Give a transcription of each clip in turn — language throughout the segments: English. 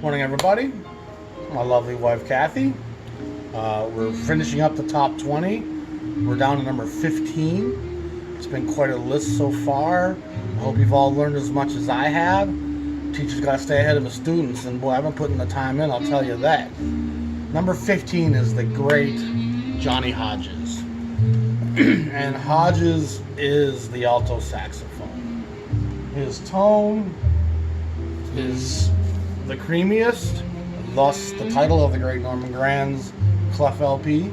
Morning, everybody. My lovely wife, Kathy. We're finishing up the top 20. We're down to number 15. It's been quite a list so far. I hope you've all learned as much as I have. Teachers got to stay ahead of the students, and boy, I've been putting the time in, I'll tell you that. Number 15 is the great Johnny Hodges. And Hodges is the alto saxophone. His tone is the creamiest, thus the title of the great Norman Granz Clef LP.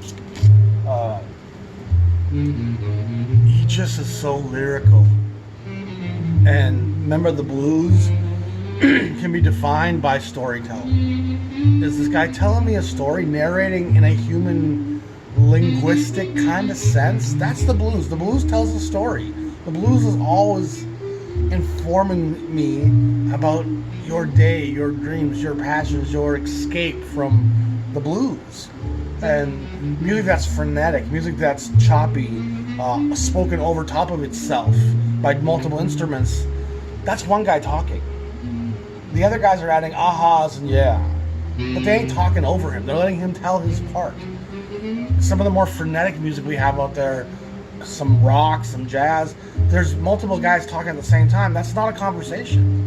He just is so lyrical. And remember, the blues can be defined by storytelling. Is this guy telling me a story, narrating in a human linguistic kind of sense? That's the blues. The blues tells a story. The blues is always informing me about your day, your dreams, your passions, your escape from the blues. And music that's frenetic, music that's choppy, spoken over top of itself by multiple instruments, that's one guy talking. The other guys are adding ahas and yeah, but they ain't talking over him. They're letting him tell his part. Some of the more frenetic music we have out there, some rock, some jazz, there's multiple guys talking at the same time. That's not a conversation.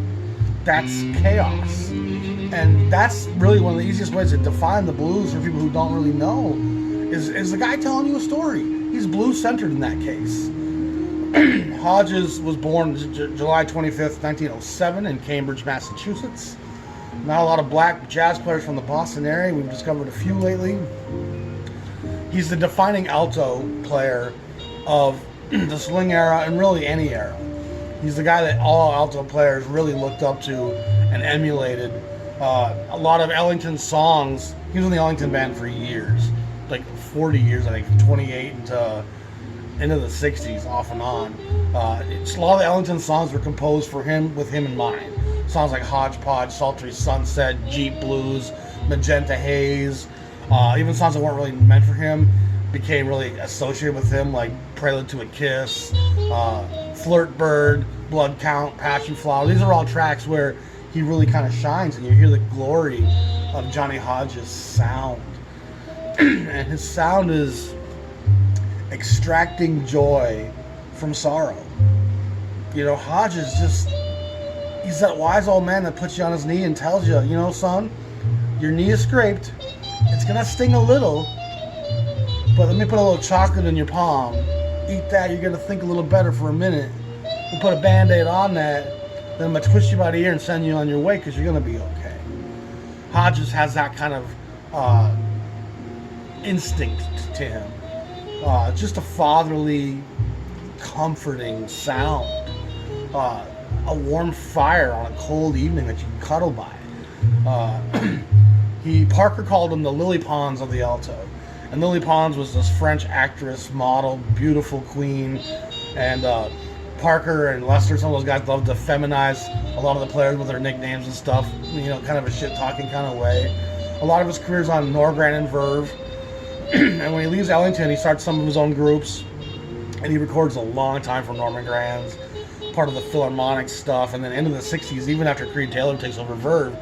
That's chaos. And that's really one of the easiest ways to define the blues for people who don't really know, is the guy telling you a story. He's blues-centered in that case. Hodges was born July 25th, 1907 in Cambridge, Massachusetts. Not a lot of black jazz players from the Boston area. We've discovered a few lately. He's the defining alto player of the swing era and really any era. He's the guy that all alto players really looked up to and emulated. A lot of Ellington's songs, he was in the Ellington band for years, like 40 years, I think, 28 into the 60s, off and on. A lot of the Ellington songs were composed for him, with him in mind. Songs like Hodgepodge, Sultry Sunset, Jeep Blues, Magenta Haze, even songs that weren't really meant for him became really associated with him, like Prelude to a Kiss, Flirt Bird, Blood Count, Passion Flower. These are all tracks where he really kind of shines, and you hear the glory of Johnny Hodges' sound. And his sound is extracting joy from sorrow. You know, Hodges he's that wise old man that puts you on his knee and tells you, you know, son, your knee is scraped. It's going to sting a little, but let me put a little chocolate in your palm. Eat that, you're going to think a little better for a minute. We'll put a Band-Aid on that, then I'm going to twist you by the ear and send you on your way because you're going to be okay. Hodges has that kind of instinct to him. Just a fatherly, comforting sound. A warm fire on a cold evening that you can cuddle by. Parker called him the Lily Pons of the alto. And Lily Pons was this French actress, model, beautiful queen. And Parker and Lester, some of those guys loved to feminize a lot of the players with their nicknames and stuff. You know, kind of a shit-talking kind of way. A lot of his career's on Norgran and Verve. And when he leaves Ellington, he starts some of his own groups. And he records a long time for Norman Granz, part of the Philharmonic stuff. And then into the 60s, even after Creed Taylor takes over Verve,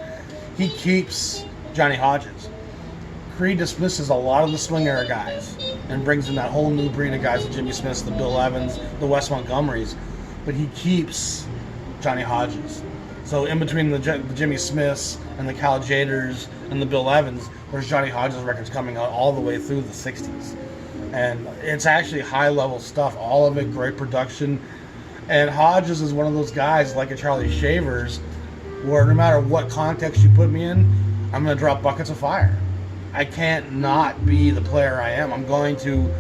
he keeps Johnny Hodges. Creed dismisses a lot of the swing era guys and brings in that whole new breed of guys, the Jimmy Smiths, the Bill Evans, the Wes Montgomerys, but he keeps Johnny Hodges. So in between the Jimmy Smiths and the Cal Jaders and the Bill Evans, there's Johnny Hodges records coming out all the way through the 60s. And it's actually high-level stuff, all of it great production. And Hodges is one of those guys, like a Charlie Shavers, where no matter what context you put me in, I'm going to drop buckets of fire. I can't not be the player I am. I'm going to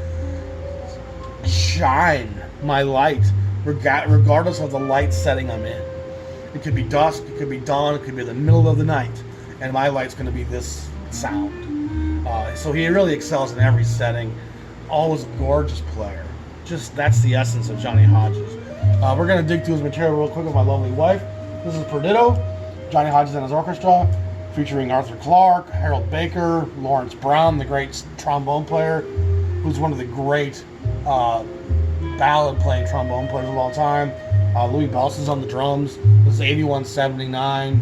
shine my light regardless of the light setting I'm in. It could be dusk, it could be dawn, it could be the middle of the night, and my light's going to be this sound. So he really excels in every setting. Always a gorgeous player. That's the essence of Johnny Hodges. We're going to dig through his material real quick with my lovely wife. This is Perdido, Johnny Hodges and his orchestra, featuring Arthur Clarke, Harold Baker, Lawrence Brown, the great trombone player, who's one of the great ballad-playing trombone players of all time. Louis Bellson's on the drums. This is 81-79.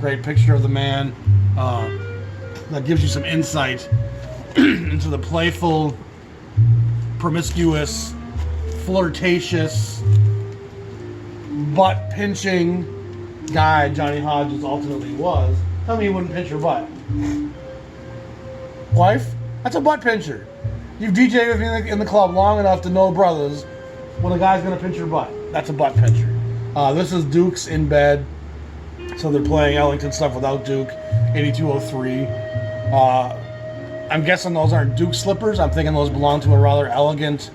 Great picture of the man. that gives you some insight into the playful, promiscuous, flirtatious, butt-pinching guy Johnny Hodges ultimately was. Tell me he wouldn't pinch your butt. Wife? That's a butt pincher. You've DJed with me in the club long enough to know, brothers, when a guy's gonna pinch your butt. That's a butt pincher. This is Duke's in bed. So they're playing Ellington stuff without Duke. 8203. I'm guessing those aren't Duke slippers. I'm thinking those belong to a rather elegant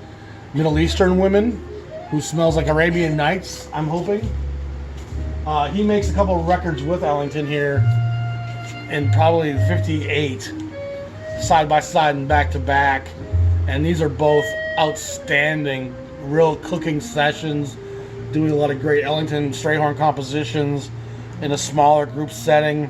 Middle Eastern woman who smells like Arabian Nights, I'm hoping. He makes a couple of records with Ellington here in probably 58, side by side and back to back. And these are both outstanding, real cooking sessions, doing a lot of great Ellington Strayhorn compositions in a smaller group setting.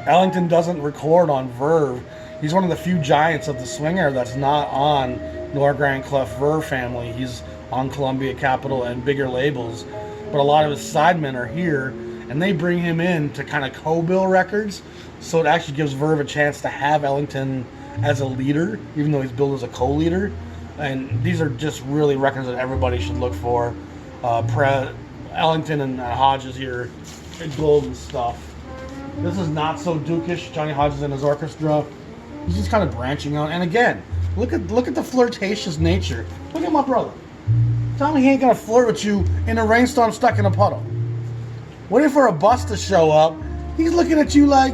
Ellington doesn't record on Verve. He's one of the few giants of the swing era that's not on Norgran Clef Verve family. He's on Columbia, Capitol, and bigger labels. But a lot of his sidemen are here, and they bring him in to kind of co-bill records. So it actually gives Verve a chance to have Ellington as a leader, even though he's billed as a co-leader. And these are just really records that everybody should look for. Ellington and Hodges here, golden stuff. This is not so Dukish. Johnny Hodges and his orchestra. He's just kind of branching out. And again, look at the flirtatious nature. Look at my brother. Tell me he ain't gonna flirt with you in a rainstorm stuck in a puddle. Waiting for a bus to show up. He's looking at you like,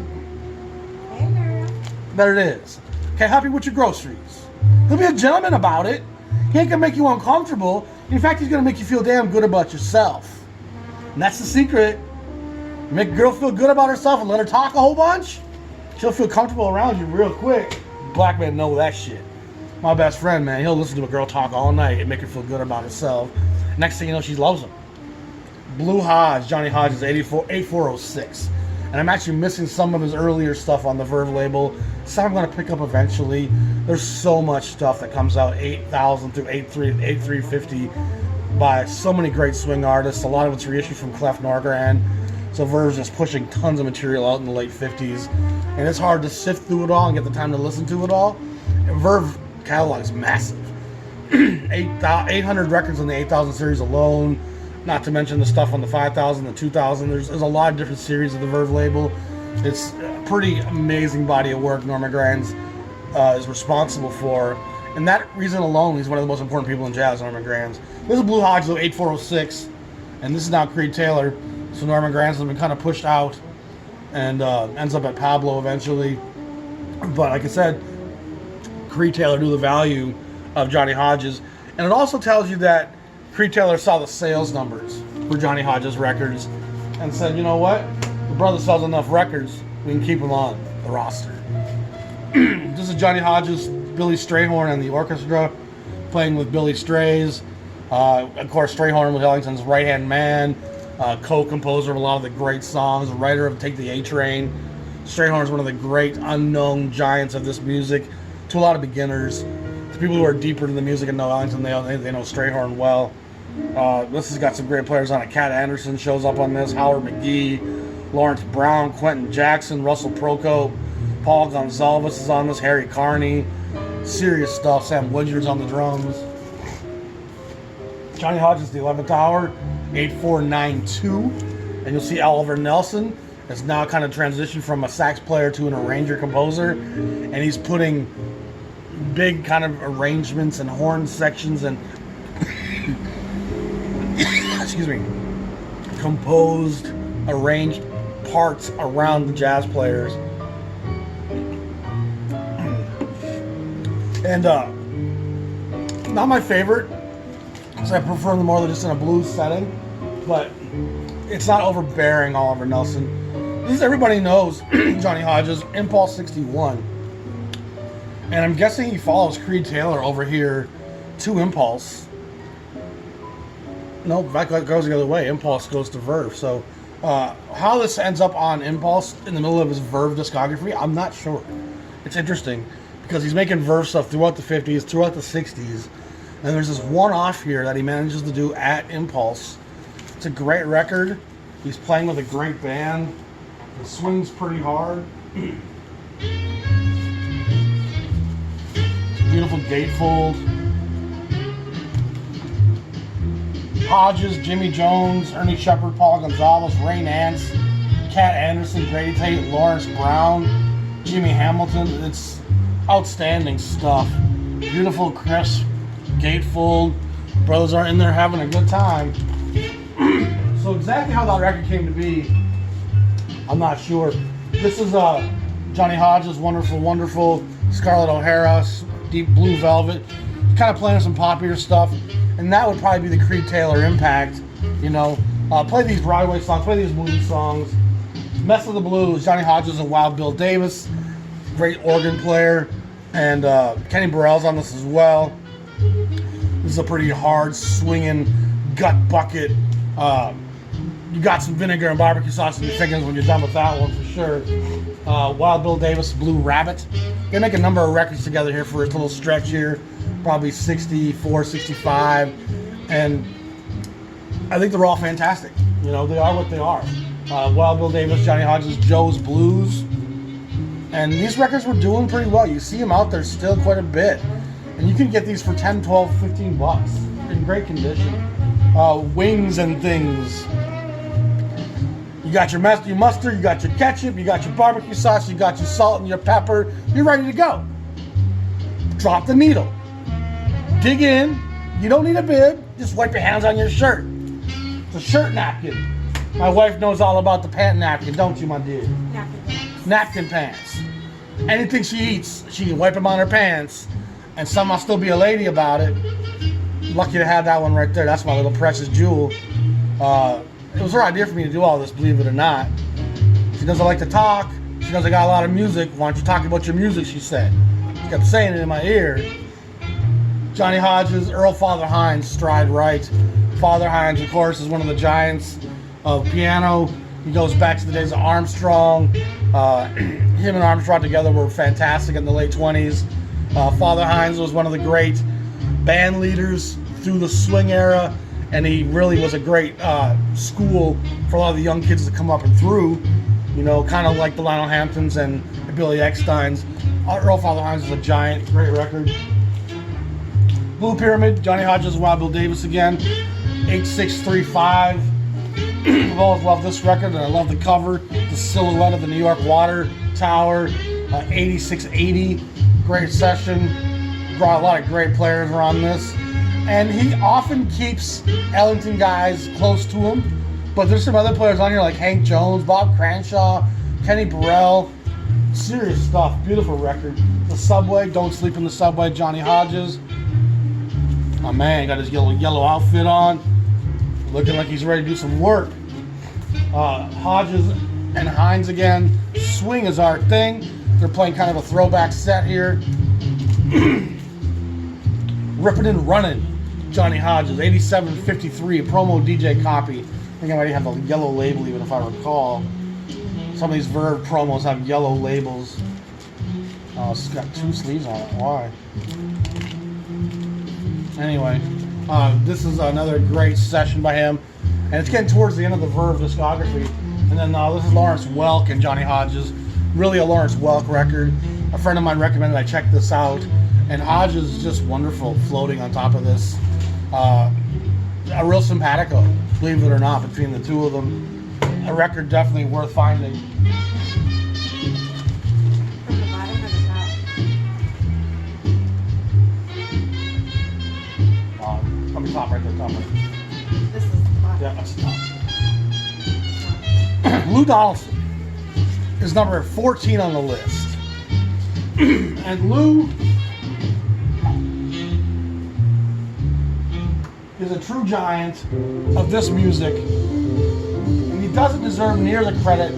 hey girl. There it is. Okay, happy with your groceries. He'll be a gentleman about it. He ain't gonna make you uncomfortable. In fact, he's gonna make you feel damn good about yourself. And that's the secret. Make a girl feel good about herself and let her talk a whole bunch. She'll feel comfortable around you real quick. Black men know that shit. My best friend, man, he'll listen to a girl talk all night and make her feel good about herself. Next thing you know, she loves him. Blue Hodge, Johnny Hodges, 8406. And I'm actually missing some of his earlier stuff on the Verve label. Some I'm going to pick up eventually. There's so much stuff that cocomes out 8,000 through 8350 by so many great swing artists. A lot of it's reissued from Clef Norgran. So Verve's just pushing tons of material out in the late 50s. And it's hard to sift through it all and get the time to listen to it all. And Verve catalog is massive. 800 records in the 8000 series alone, not to mention the stuff on the 5000, the 2000. There's a lot of different series of the Verve label. It's a pretty amazing body of work Norman Granz is responsible for. And that reason alone, he's one of the most important people in jazz, Norman Granz. This is Blue Hodge, 8406, and this is now Creed Taylor. So Norman Granz has been kind of pushed out and ends up at Pablo eventually. But like I said, Creed Taylor knew the value of Johnny Hodges. And it also tells you that Creed Taylor saw the sales numbers for Johnny Hodges records and said, you know what? The brother sells enough records, we can keep him on the roster. This is Johnny Hodges, Billy Strayhorn and the orchestra, playing with Billy Strays. Of course, Strayhorn was Ellington's right-hand man, co-composer of a lot of the great songs, writer of Take the A Train. Strayhorn is one of the great unknown giants of this music to a lot of beginners. To people who are deeper into the music and know Ellington, they know Strayhorn well. This has got some great players on it. Cat Anderson shows up on this, Howard McGee, Lawrence Brown, Quentin Jackson, Russell Procope, Paul Gonsalves is on this, Harry Carney. Serious stuff. Sam Woodyard's on the drums. Johnny Hodges, the 11th hour, 8492. And you'll see Oliver Nelson has now kind of transitioned from a sax player to an arranger composer. And he's putting big kind of arrangements and horn sections and excuse me, composed, arranged parts around the jazz players. And not my favorite, because I prefer them more than just in a blues setting, but it's not overbearing. Oliver Nelson. This is, everybody knows Johnny Hodges, Impulse 61. And I'm guessing he follows Creed Taylor over here to Impulse. No, that goes the other way. Impulse goes to Verve. So how this ends up on Impulse in the middle of his Verve discography, I'm not sure. It's interesting because he's making Verve stuff throughout the 50s, throughout the 60s. And there's this one-off here that he manages to do at Impulse. It's a great record. He's playing with a great band. It swings pretty hard. Beautiful gatefold. Hodges, Jimmy Jones, Ernie Shepard, Paul Gonzalez, Ray Nance, Cat Anderson, Grady Tate, Lawrence Brown, Jimmy Hamilton. It's outstanding stuff. Beautiful, crisp gatefold. Brothers are in there having a good time. So exactly how that record came to be, I'm not sure. This is Johnny Hodges' Wonderful, Wonderful, Scarlett O'Hara, Deep Blue Velvet. Kind of playing some popular stuff. And that would probably be the Creed Taylor impact, you know. Play these Broadway songs, play these movie songs. Mess of the Blues, Johnny Hodges and Wild Bill Davis, great organ player, and Kenny Burrell's on this as well. This is a pretty hard, swinging, gut bucket. You got some vinegar and barbecue sauce in your fingers when you're done with that one for sure. Wild Bill Davis, Blue Rabbit. They make a number of records together here for a little stretch here. Probably 64, 65, and I think they're all fantastic. You know, they are what they are. Wild Bill Davis, Johnny Hodges, Joe's Blues, and these records were doing pretty well. You see them out there still quite a bit, and you can get these for 10, 12, 15 bucks in great condition. Wings and Things. You got your mustard, you got your ketchup, you got your barbecue sauce, you got your salt and your pepper. You're ready to go. Drop the needle. Dig in. You don't need a bib. Just wipe your hands on your shirt. It's a shirt napkin. My wife knows all about the pant napkin, don't you, my dear? Napkin pants. Napkin pants. Anything she eats, she can wipe them on her pants, and somehow still be a lady about it. Lucky to have that one right there. That's my little precious jewel. It was her idea for me to do all this, believe it or not. She knows I like to talk. She knows I got a lot of music. Why don't you talk about your music, she said. She kept saying it in my ear. Johnny Hodges, Earl Father Hines, Stride Right. Father Hines, of course, is one of the giants of piano. He goes back to the days of Armstrong. Him and Armstrong together were fantastic in the late 20s. Father Hines was one of the great band leaders through the swing era, and he really was a great school for a lot of the young kids to come up and through. You know, kind of like the Lionel Hamptons and the Billy Ecksteins. Earl Father Hines is a giant, great record. Blue Pyramid, Johnny Hodges, Wild Bill Davis again, 8635. I've always loved this record, and I love the cover, the silhouette of the New York Water Tower, 8680, great session. Brought a lot of great players around this, and he often keeps Ellington guys close to him, but there's some other players on here like Hank Jones, Bob Cranshaw, Kenny Burrell. Serious stuff, beautiful record. The Subway, Don't Sleep in the Subway, Johnny Hodges. My man got his yellow outfit on, looking like he's ready to do some work. Hodges and Hines again. Swing is our thing. They're playing kind of a throwback set here. Rippin' and Runnin', Johnny Hodges, 8753, a promo DJ copy. I think I might have the yellow label even if I recall. Some of these Verve promos have yellow labels. Oh, it's got two sleeves on it. Why? Anyway, this is another great session by him, and it's getting towards the end of the Verve discography. And then this is Lawrence Welk and Johnny Hodges, really a Lawrence Welk record. A friend of mine recommended I check this out, and Hodges is just wonderful floating on top of this. A real simpatico, believe it or not, between the two of them. A record definitely worth finding. From the bottom or the top? From the top, right there, top right. This is the bottom. Yeah, that's the top. Lou Donaldson is number 14 on the list. And Lou is a true giant of this music, and he doesn't deserve near the credit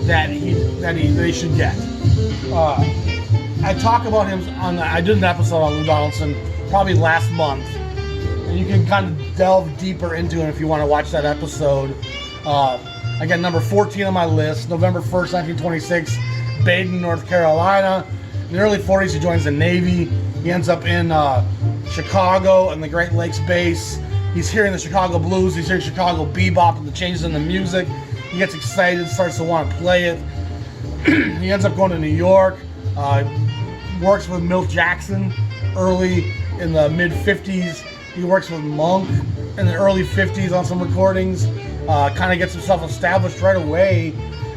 that they should get. I talk about him I did an episode on Lou Donaldson probably last month, and you can kind of delve deeper into it if you want to watch that episode. Again, number 14 on my list, November 1st, 1926, Baden, North Carolina. In the early 40s, he joins the Navy. He ends up in Chicago and the Great Lakes base. He's hearing the Chicago blues, he's hearing Chicago bebop and the changes in the music. He gets excited, starts to want to play it. He ends up going to New York, works with Milt Jackson early in the mid-50s. He works with Monk in the early 50s on some recordings. Kind of gets himself established right away,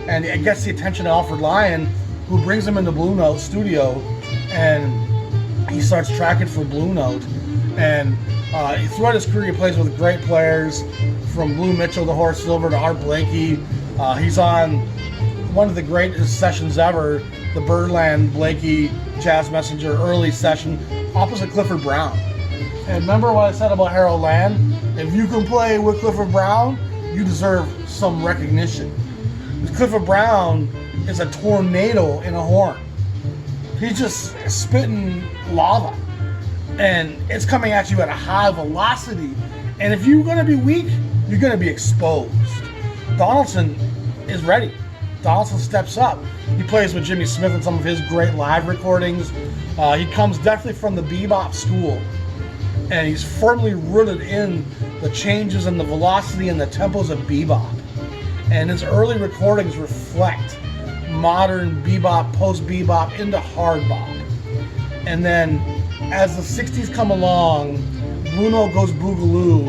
and it gets the attention of Alfred Lyon, who brings him into Blue Note studio, and he starts tracking for Blue Note. And throughout his career, he plays with great players, from Blue Mitchell to Horace Silver to Art Blakey. He's on one of the greatest sessions ever, the Birdland Blakey Jazz Messenger early session, opposite Clifford Brown. And remember what I said about Harold Land? If you can play with Clifford Brown, you deserve some recognition. Clifford Brown is a tornado in a horn. He's just spitting lava, and it's coming at you at a high velocity. And if you're going to be weak, you're going to be exposed. Donaldson is ready. Donaldson steps up. He plays with Jimmy Smith in some of his great live recordings. He comes definitely from the bebop school, and he's firmly rooted in the changes in the velocity and the tempos of bebop. And his early recordings reflect modern bebop, post-bebop into hard bop. And then as the 60s come along, Blue Note goes boogaloo.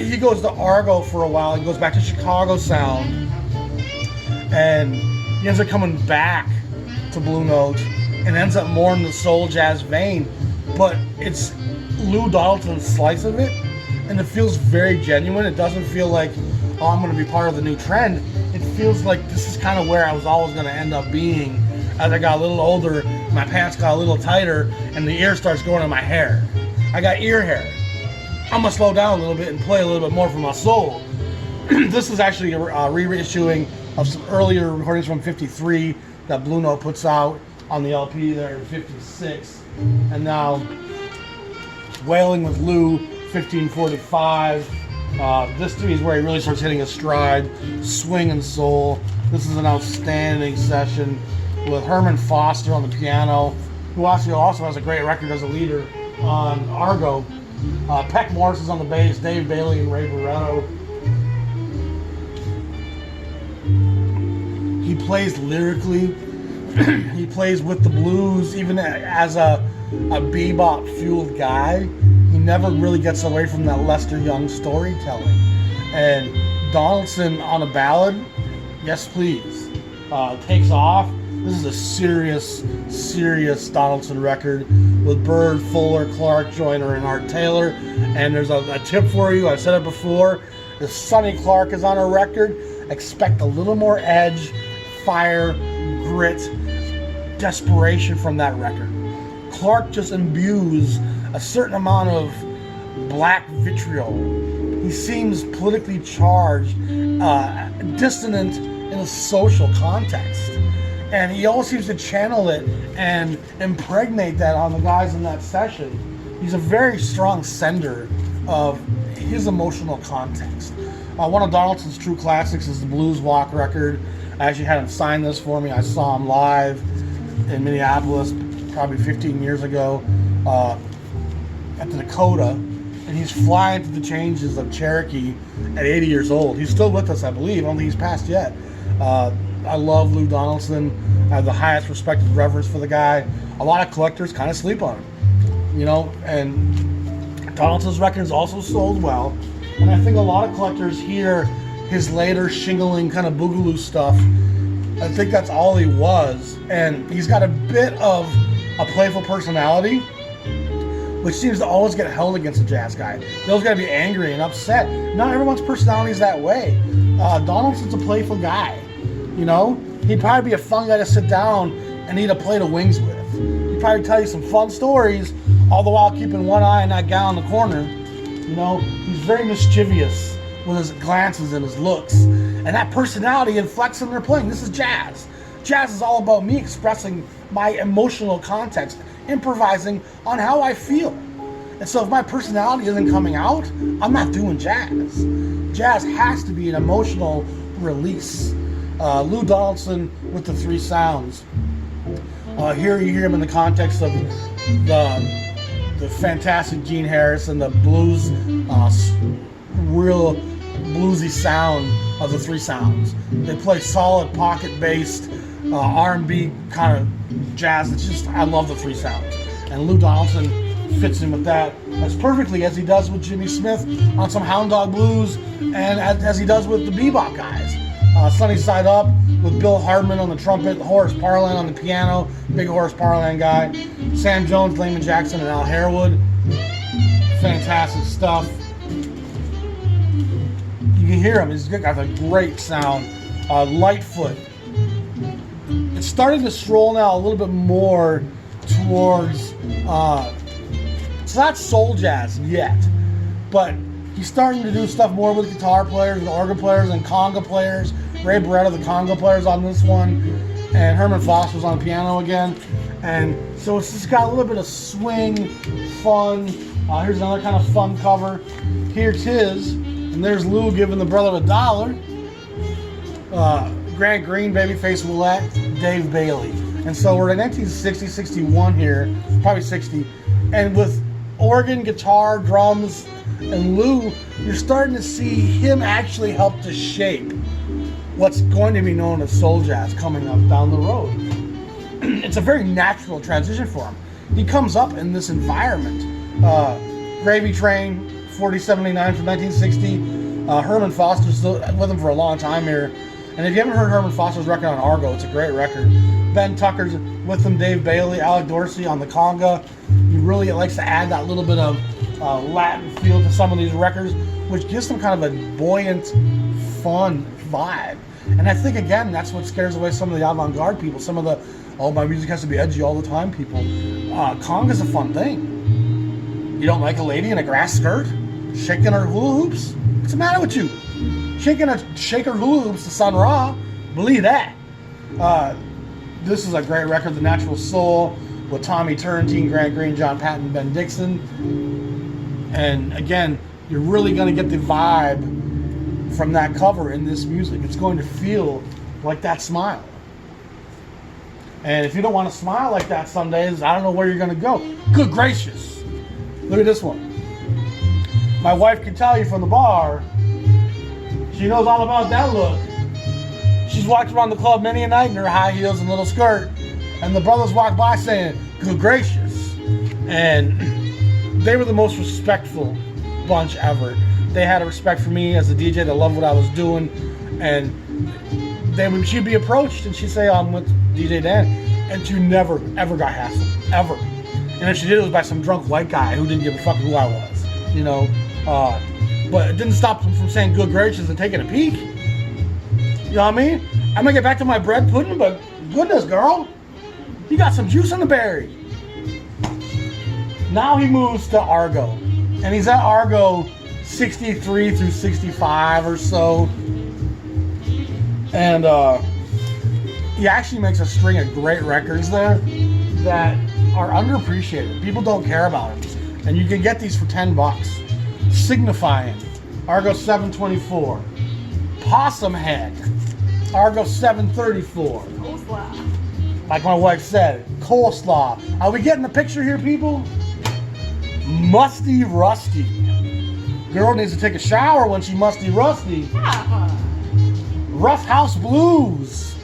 He goes to Argo for a while. He goes back to Chicago sound. And he ends up coming back to Blue Note and ends up more in the soul jazz vein. But it's Lou Donaldson's slice of it, and it feels very genuine. It doesn't feel like, oh, I'm going to be part of the new trend. It feels like this is kind of where I was always going to end up being. As I got a little older, my pants got a little tighter, and the ear starts going in my hair. I got ear hair. I'm going to slow down a little bit and play a little bit more for my soul. This is actually a reissuing of some earlier recordings from '53 that Blue Note puts out on the LP there in '56. And now, Wailing with Lou, 1545. This to me is where he really starts hitting his stride, swing and soul. This is an outstanding session with Herman Foster on the piano, who also has a great record as a leader on Argo. Peck Morris is on the bass, Dave Bailey and Ray Barretto. He plays lyrically. He plays with the blues, even as a bebop-fueled guy. He never really gets away from that Lester Young storytelling. And Donaldson on a ballad, yes please, takes off. This is a serious Donaldson record with Bird, Fuller, Clark, Joyner, and Art Taylor. And there's a tip for you, I've said it before, if Sonny Clark is on a record, expect a little more edge, fire, grit, desperation from that record. Clark just imbues a certain amount of black vitriol. He seems politically charged, dissonant in a social context. And he always seems to channel it and impregnate that on the guys in that session. He's a very strong sender of his emotional context. One of Donaldson's true classics is the Blues Walk record. I actually had him sign this for me. I saw him live in Minneapolis probably 15 years ago at the Dakota, and he's flying through the changes of Cherokee at 80 years old. He's still with us, I believe. I don't think he's passed yet. I love Lou Donaldson. I have the highest respect and reverence for the guy. A lot of collectors kind of sleep on him, you know, and Donaldson's records also sold well. And I think a lot of collectors hear his later shingling kind of boogaloo stuff. I think that's all he was. And he's got a bit of a playful personality, which seems to always get held against a jazz guy. They always got to be angry and upset. Not everyone's personality is that way. Donaldson's a playful guy. You know, he'd probably be a fun guy to sit down and eat a plate of wings with. He'd probably tell you some fun stories, all the while keeping one eye on that gal in the corner. You know, he's very mischievous with his glances and his looks. And that personality inflects in their playing. This is jazz. Jazz is all about me expressing my emotional context, improvising on how I feel. And so if my personality isn't coming out, I'm not doing jazz. Jazz has to be an emotional release. Lou Donaldson with the three sounds. Here you hear him in the context of the fantastic Gene Harris and the blues, real bluesy sound of the three sounds. They play solid pocket-based R&B kind of jazz. It's just, I love the three sounds. And Lou Donaldson fits in with that as perfectly as he does with Jimmy Smith on some Hound Dog Blues, and as he does with the bebop guys. Sunny Side Up with Bill Hardman on the trumpet, Horace Parlan on the piano, big Horace Parlan guy, Sam Jones, Layman Jackson, and Al Harewood. Fantastic stuff. You can hear him. He's got a great sound. Lightfoot. It's starting to stroll now a little bit more towards, it's not soul jazz yet, but he's starting to do stuff more with guitar players and organ players and conga players. Ray Beretta, the conga players on this one, and Herman Foster's on the piano again. And so it's just got a little bit of swing, fun. Here's another kind of fun cover. Here 'tis, and there's Lou giving the brother $1. Grant Green, Babyface Willette, Dave Bailey. And so we're in 1960, 61 here, probably 60. And with organ, guitar, drums, and Lou, you're starting to see him actually help to shape what's going to be known as soul jazz coming up down the road. It's a very natural transition for him. He comes up in this environment. Gravy Train, 4079 from 1960. Herman Foster's still with him for a long time here. And if you haven't heard Herman Foster's record on Argo, it's a great record. Ben Tucker's with him, Dave Bailey, Alec Dorsey on the conga. He really likes to add that little bit of Latin feel to some of these records, which gives them kind of a buoyant, fun vibe. And I think, again, that's what scares away some of the avant-garde people, some of the, oh, my music has to be edgy all the time people. Conga's a fun thing. You don't like a lady in a grass skirt shaking her hula hoops? What's the matter with you? Shake her hula hoops to Sun Ra. Believe that. This is a great record, The Natural Soul, with Tommy Turrentine, Grant Green, John Patton, Ben Dixon. And again, you're really going to get the vibe from that cover in this music. It's going to feel like that smile. And if you don't want to smile like that some days, I don't know where you're going to go. Good gracious. Look at this one. My wife can tell you from the bar, she knows all about that look. She's walked around the club many a night in her high heels and little skirt, and the brothers walk by saying, good gracious. And they were the most respectful bunch ever. They had a respect for me as a DJ. They loved what I was doing. And she'd be approached and she'd say, I'm with DJ Dan. And she never, ever got hassled. Ever. And if she did, it was by some drunk white guy who didn't give a fuck who I was. You know? But it didn't stop them from saying good gracious and taking a peek. You know what I mean? I'm gonna get back to my bread pudding, but goodness, girl, you got some juice in the berry. Now he moves to Argo, and he's at Argo 63 through 65 or so, and he actually makes a string of great records there that are underappreciated. People don't care about him, and you can get these for $10. Signifying, Argo 724, Possum Head, Argo 734. Coleslaw. Like my wife said, coleslaw. Are we getting the picture here, people? Musty Rusty. Girl needs to take a shower when she musty rusty. Yeah. Rough House Blues.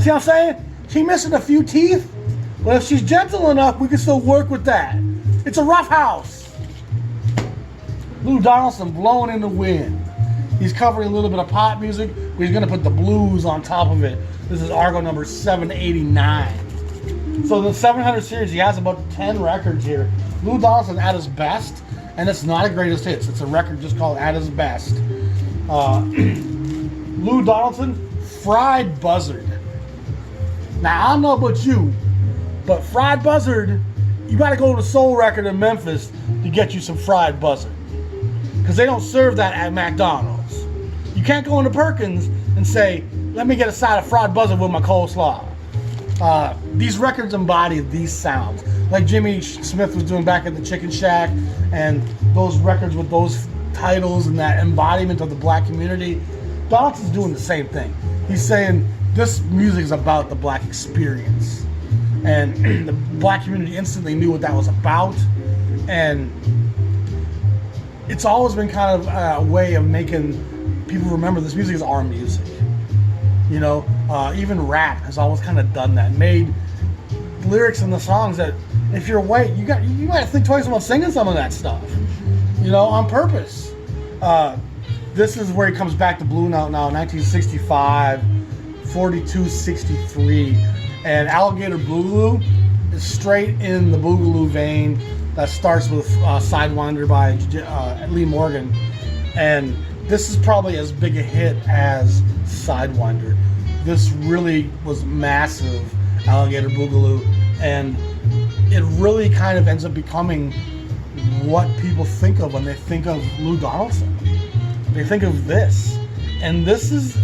See what I'm saying? She missing a few teeth, but if she's gentle enough, we can still work with that. It's a rough house. Lou Donaldson, Blowing in the Wind. He's covering a little bit of pop music, but he's going to put the blues on top of it. This is Argo number 789. So the 700 series, he has about 10 records here. Lou Donaldson at his best, and it's not a greatest hits. It's a record just called At His Best. Lou Donaldson, Fried Buzzard. Now, I don't know about you, but Fried Buzzard, you got to go to Soul Record in Memphis to get you some Fried Buzzard. Because they don't serve that at McDonald's. You can't go into Perkins and say, let me get a side of fried buzzard with my coleslaw. These records embody these sounds. Like Jimmy Smith was doing back at the Chicken Shack, and those records with those titles and that embodiment of the black community. Donaldson's doing the same thing. He's saying this music is about the black experience. And the black community instantly knew what that was about. And it's always been kind of a way of making people remember this music is our music. You know, even rap has always kind of done that, made lyrics in the songs that if you're white, you might think twice about singing some of that stuff, on purpose. This is where he comes back to Blue Note now, 1965, 42-63, and Alligator Boogaloo is straight in the Boogaloo vein that starts with Sidewinder by Lee Morgan, and this is probably as big a hit as Sidewinder. This really was massive, Alligator Boogaloo, and it really kind of ends up becoming what people think of when they think of Lou Donaldson. They think of this, and this is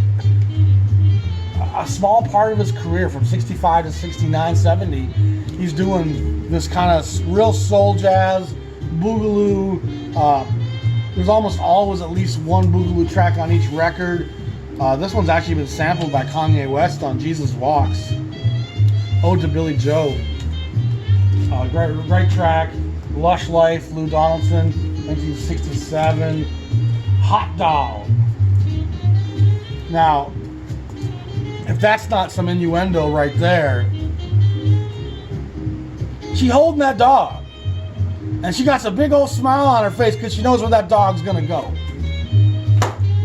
a small part of his career from 65 to 69, 70. He's doing this kind of real soul jazz, boogaloo. There's almost always at least one boogaloo track on each record. This one's actually been sampled by Kanye West on Jesus Walks. Ode to Billy Joe. Great track. Lush Life, Lou Donaldson, 1967. Hot Dog. Now, if that's not some innuendo right there, she holding that dog, and she got a big old smile on her face because she knows where that dog's gonna go.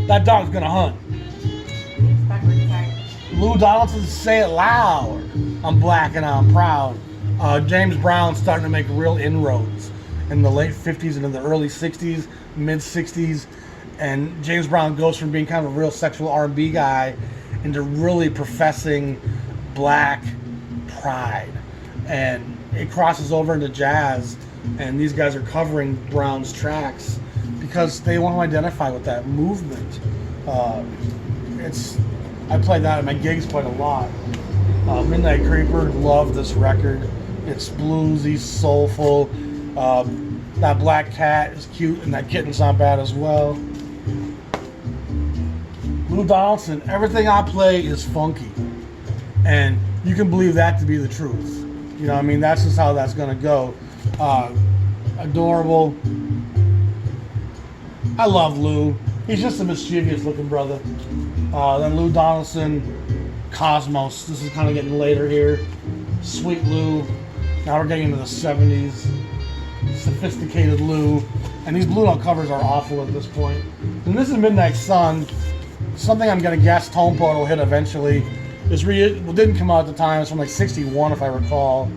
That dog's gonna hunt. Lou Donaldson, Say It Loud. I'm black and I'm proud. James Brown's starting to make real inroads in the late 50s and in the early 60s, mid 60s, and James Brown goes from being kind of a real sexual R&B guy into really professing black pride, and it crosses over into jazz, and these guys are covering Brown's tracks because they want to identify with that movement. I play that at my gigs quite a lot. Midnight Creeper, love this record. It's bluesy, soulful. That black cat is cute, and that kitten's not bad as well. Lou Donaldson, everything I play is funky, and you can believe that to be the truth. That's just how that's gonna go. Adorable. I love Lou. He's just a mischievous looking brother. Then Lou Donaldson, Cosmos. This is kind of getting later here. Sweet Lou. Now we're getting into the 70s. Sophisticated Lou. And these Blue Note covers are awful at this point. And this is Midnight Sun. Something I'm going to guess Tone Poet will hit eventually. This didn't come out at the time. It's from like 61 if I recall.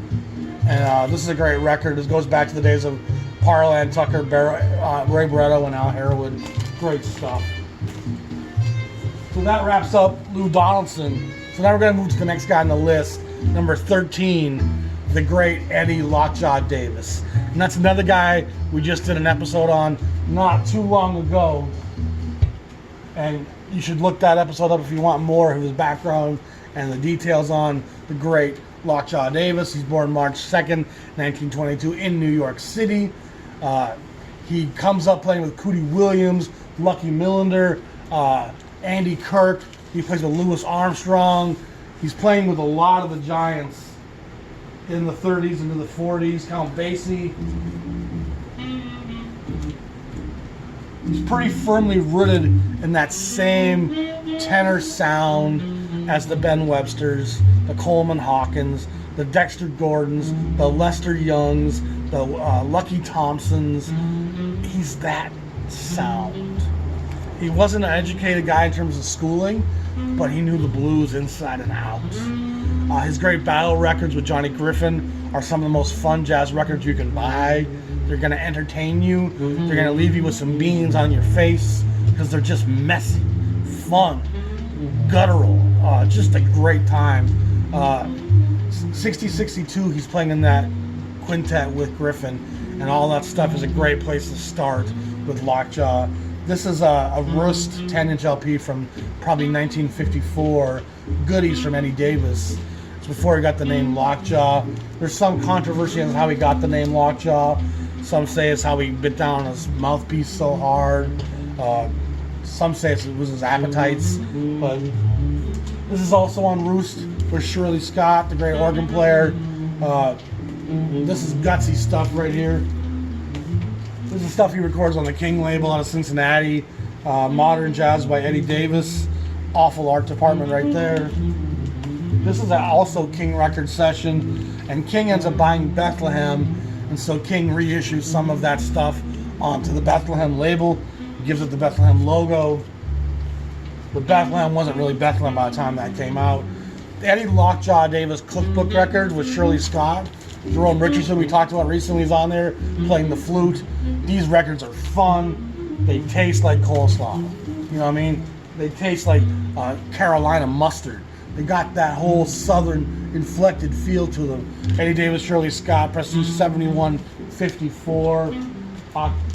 And this is a great record. This goes back to the days of Parlan, Tucker, Ray Barretto, and Al Harewood. Great stuff. So that wraps up Lou Donaldson. So now we're going to move to the next guy on the list. Number 13, the great Eddie Lockjaw Davis. And that's another guy we just did an episode on not too long ago. And you should look that episode up if you want more of his background and the details on the great Lockjaw Davis. He's born March 2nd, 1922 in New York City. He comes up playing with Cootie Williams, Lucky Millinder, Andy Kirk. He plays with Louis Armstrong. He's playing with a lot of the giants in the 30s into the 40s. Count Basie. He's pretty firmly rooted in that same tenor sound as the Ben Websters, the Coleman Hawkins, the Dexter Gordons, the Lester Youngs, the Lucky Thompsons. He's that sound. He wasn't an educated guy in terms of schooling, but he knew the blues inside and out. His great battle records with Johnny Griffin are some of the most fun jazz records you can buy. They're going to entertain you. They're going to leave you with some beans on your face because they're just messy, fun, guttural, just a great time. 60-62, he's playing in that quintet with Griffin, and all that stuff is a great place to start with Lockjaw. This is a Rust 10-inch LP from probably 1954, goodies from Eddie Davis. It's before he got the name Lockjaw. There's some controversy on how he got the name Lockjaw. Some say it's how he bit down his mouthpiece so hard. Some say it was his appetites. But this is also on Roost with Shirley Scott, the great organ player. This is gutsy stuff right here. This is stuff he records on the King label out of Cincinnati. Modern Jazz by Eddie Davis. Awful art department right there. This is also King record session, and King ends up buying Bethlehem, and so King reissues some of that stuff onto the Bethlehem label, gives it the Bethlehem logo. But Bethlehem wasn't really Bethlehem by the time that came out. The Eddie Lockjaw Davis cookbook record with Shirley Scott. Jerome Richardson, we talked about recently, is on there playing the flute. These records are fun. They taste like coleslaw. You know what I mean? They taste like Carolina mustard. They got that whole southern inflected feel to them. Eddie Davis, Shirley Scott, Prestige 7154.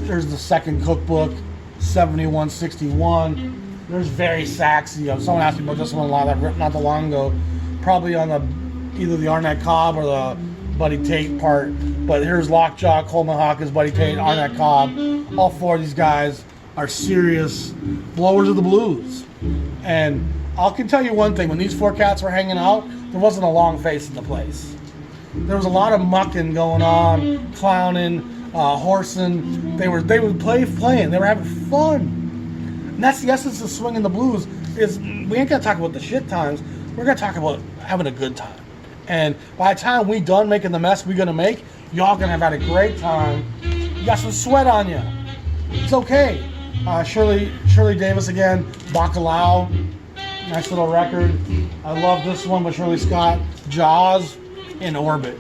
There's the second cookbook, 7161. There's very Saxes. Someone asked me about this one a lot not too long ago. Probably on either the Arnett Cobb or the Buddy Tate part. But here's Lockjaw, Coleman Hawkins, Buddy Tate, Arnett Cobb. All four of these guys are serious blowers of the blues. And I can tell you one thing, when these four cats were hanging out, there wasn't a long face in the place. There was a lot of mucking going on, clowning, horsing. They would playing. They were having fun. And that's the essence of swinging the blues. Is we ain't gonna talk about the shit times. We're gonna talk about having a good time. And by the time we done making the mess we're gonna make, y'all gonna have had a great time. You got some sweat on you. It's okay. Shirley Davis again, Bacalao. Nice little record. I love this one with Shirley Scott, Jaws in Orbit.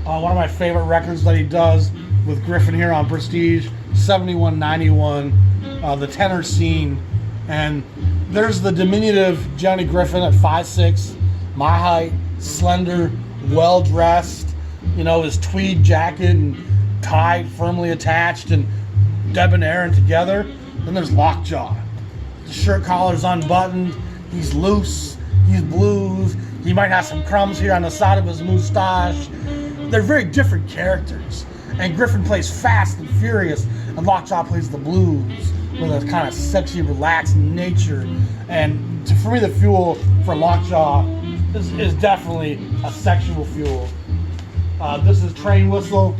One of my favorite records that he does with Griffin here on Prestige, 7191, the tenor scene. And there's the diminutive Johnny Griffin at 5'6", my height, slender, well-dressed, his tweed jacket and tie firmly attached and debonair and together. Then there's Lockjaw. The shirt collar's unbuttoned, he's loose, he's blues, he might have some crumbs here on the side of his mustache. They're very different characters. And Griffin plays fast and furious, and Lockjaw plays the blues with a kind of sexy, relaxed nature. And for me, the fuel for Lockjaw is definitely a sexual fuel. This is Train Whistle,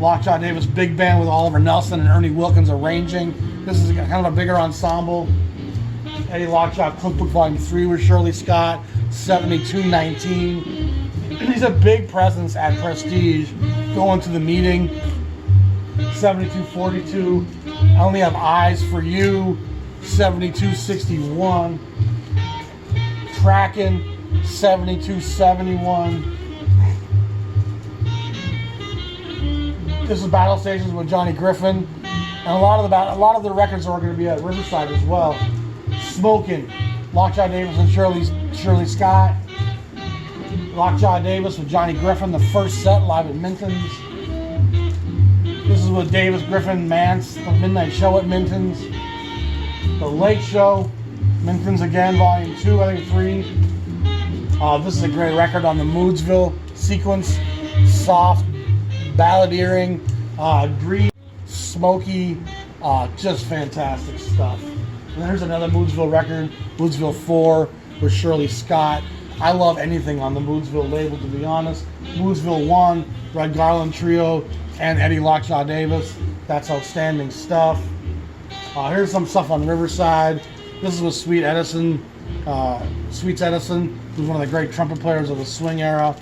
Lockjaw Davis Big Band with Oliver Nelson and Ernie Wilkins arranging. This is kind of a bigger ensemble. Eddie Lockjaw Cookbook Volume 3 with Shirley Scott, 7219. He's a big presence at Prestige, going to the meeting, 7242. I Only Have Eyes for You, 7261. Tracking, 7271. This is Battle Stations with Johnny Griffin, and a lot of the records are going to be at Riverside as well. Smoking, Lockjaw Davis and Shirley Scott. Lockjaw Davis with Johnny Griffin, the first set live at Minton's. This is with Davis, Griffin, Mance, the Midnight Show at Minton's. The Late Show, Minton's again, Volume 2, I think 3. This is a great record on the Moodsville sequence. Soft, balladeering, green, smoky, just fantastic stuff. And there's another Moodsville record, Moodsville 4 with Shirley Scott. I love anything on the Moodsville label, to be honest. Moodsville 1, Red Garland Trio, and Eddie Lockjaw Davis. That's outstanding stuff. Here's some stuff on Riverside. This is with Sweets Edison, who's one of the great trumpet players of the swing era.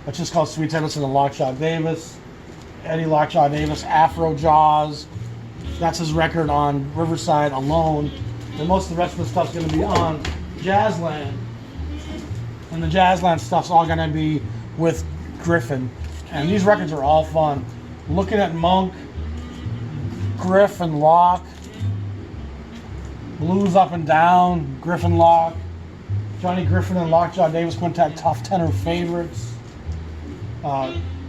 It's just called Sweets Edison and Lockjaw Davis. Eddie Lockjaw Davis, Afro Jaws. That's his record on Riverside alone. And most of the rest of the stuff's going to be on Jazzland. And the Jazzland stuff's all going to be with Griffin. And these records are all fun. Looking at Monk, Griffin Lock, Blues Up and Down, Griffin Lock, Johnny Griffin and Lockjaw Davis Quintet Tough Tenor Favorites.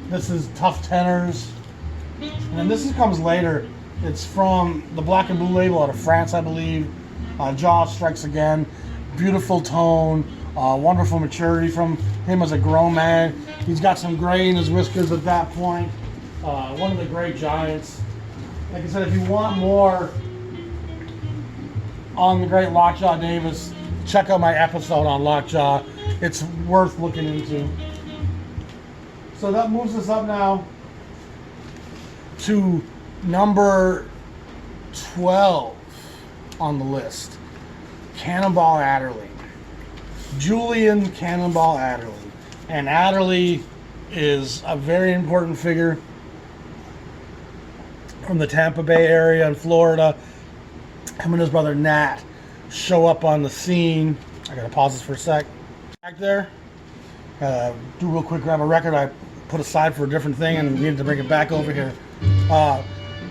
This is Tough Tenors. And then this comes later. It's from the Black and Blue label out of France, I believe. Jaws Strikes Again. Beautiful tone. Wonderful maturity from him as a grown man. He's got some gray in his whiskers at that point. One of the great giants. Like I said, if you want more on the great Lockjaw Davis, check out my episode on Lockjaw. It's worth looking into. So that moves us up now to number 12 on the list. Cannonball Adderley. Julian Cannonball Adderley. And Adderley is a very important figure from the Tampa Bay area in Florida. Him and his brother Nat show up on the scene. I gotta pause this for a sec. Back there, do real quick, grab a record I put aside for a different thing and needed to bring it back over here.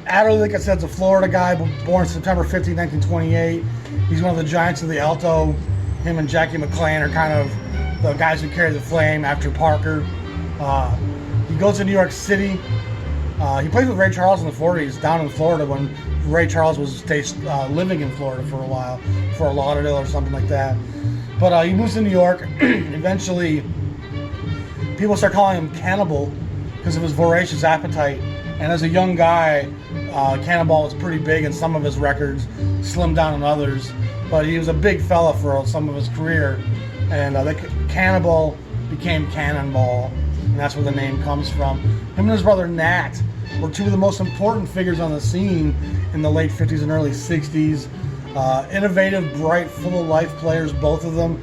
Adderley, like I said, is a Florida guy, born September 15, 1928. He's one of the giants of the alto. Him and Jackie McLean are kind of the guys who carry the flame after Parker. He goes to New York City. He played with Ray Charles in the 40s down in Florida when Ray Charles was living in Florida for a while, Fort Lauderdale or something like that. But he moves to New York. Eventually, people start calling him Cannibal because of his voracious appetite. And as a young guy, Cannonball was pretty big in some of his records, slimmed down in others. But he was a big fella for some of his career. And Cannibal became Cannonball. And that's where the name comes from. Him and his brother Nat were two of the most important figures on the scene in the late 50s and early 60s. Innovative, bright, full of life players, both of them.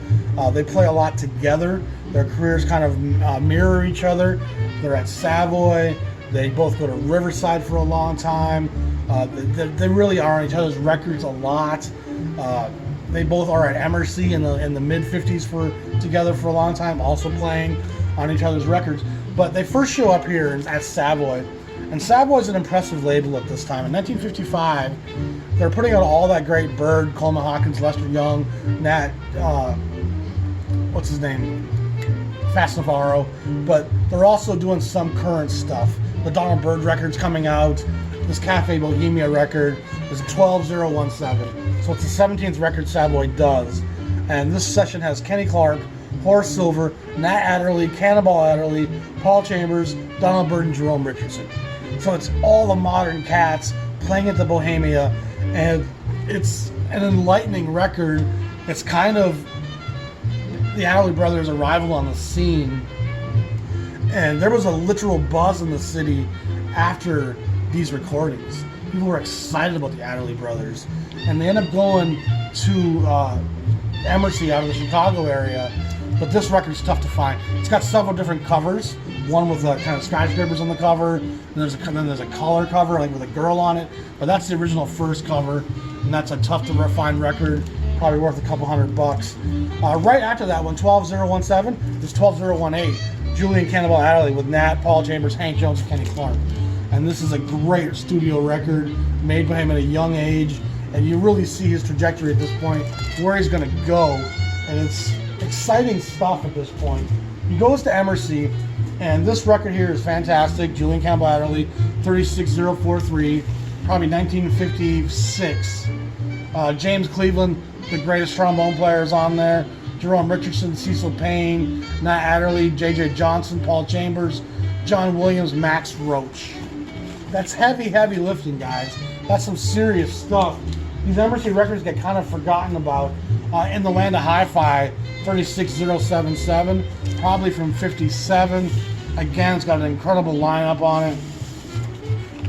They play a lot together. Their careers kind of mirror each other. They're at Savoy. They both go to Riverside for a long time. They really are on each other's records a lot. They both are at MRC in the mid 50s together for a long time, also playing on each other's records. But they first show up here at Savoy, and Savoy's an impressive label at this time. In 1955, they're putting out all that great Bird, Coleman Hawkins, Lester Young, Nat, what's his name? Fast Navarro. But they're also doing some current stuff. The Donald Byrd record's coming out. This Cafe Bohemia record is 12017. So it's the 17th record Savoy does. And this session has Kenny Clark, Horace Silver, Nat Adderley, Cannonball Adderley, Paul Chambers, Donald Byrd, and Jerome Richardson. So it's all the modern cats playing at the Bohemia, and it's an enlightening record. It's kind of the Adderley brothers' arrival on the scene, and there was a literal buzz in the city after these recordings. People were excited about the Adderley brothers, and they end up going to MRC out of the Chicago area. But this record's tough to find. It's got several different covers. One with kind of skyscrapers on the cover. And then there's a color cover, like with a girl on it. But that's the original first cover, and that's a tough to find record. Probably worth a couple $100. Right after that one, 12017, is 12018. Julian Cannonball Adderley with Nat, Paul Chambers, Hank Jones, and Kenny Clark. And this is a great studio record made by him at a young age. And you really see his trajectory at this point, where he's going to go. And it's exciting stuff at this point. He goes to MRC, and this record here is fantastic. Julian Cannonball Adderley, 36043, probably 1956. James Cleveland, the greatest trombone player, is on there. Jerome Richardson, Cecil Payne, Nat Adderley, J.J. Johnson, Paul Chambers, John Williams, Max Roach. That's heavy, heavy lifting, guys. That's some serious stuff. These MRC records get kind of forgotten about. In the Land of Hi-Fi, 36077, probably from 57. Again, it's got an incredible lineup on it.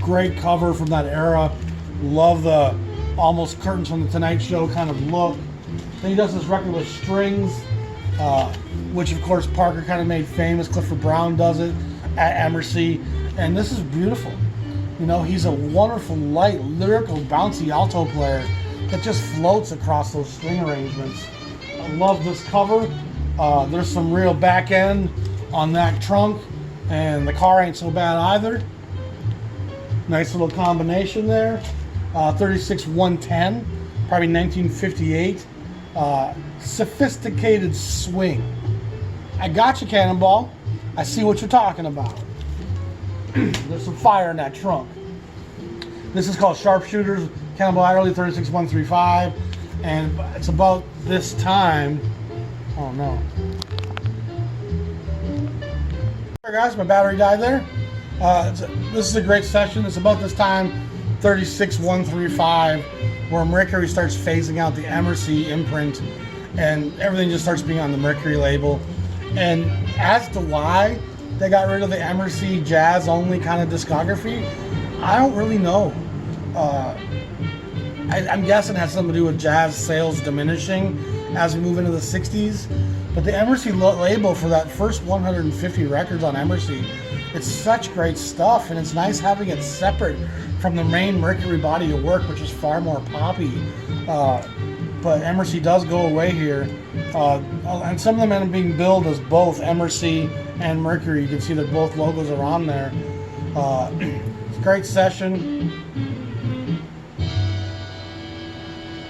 Great cover from that era. Love the almost curtains from the Tonight Show kind of look. Then he does this record with strings, which of course Parker kind of made famous. Clifford Brown does it at MRC, and this is beautiful. You know, he's a wonderful, light, lyrical, bouncy alto player that just floats across those string arrangements. I love this cover. There's some real back end on that trunk, and the car ain't so bad either. Nice little combination there. 36110, probably 1958. Sophisticated swing. I got you, Cannonball. I see what you're talking about. There's some fire in that trunk. This is called Sharpshooters, Cannonball Adderley, 36135, and it's about this time. Oh no. Alright guys, my battery died there. This is a great session. It's about this time, 36135, where Mercury starts phasing out the MRC imprint, and everything just starts being on the Mercury label. And as to why they got rid of the MRC jazz only kind of discography, I don't really know. I'm guessing it has something to do with jazz sales diminishing as we move into the 60s. But the Emersy label for that first 150 records on Emersy, it's such great stuff, and it's nice having it separate from the main Mercury body of work, which is far more poppy. But Emersy does go away here, and some of them end up being billed as both Emersy and Mercury. You can see that both logos are on there. It's a great session.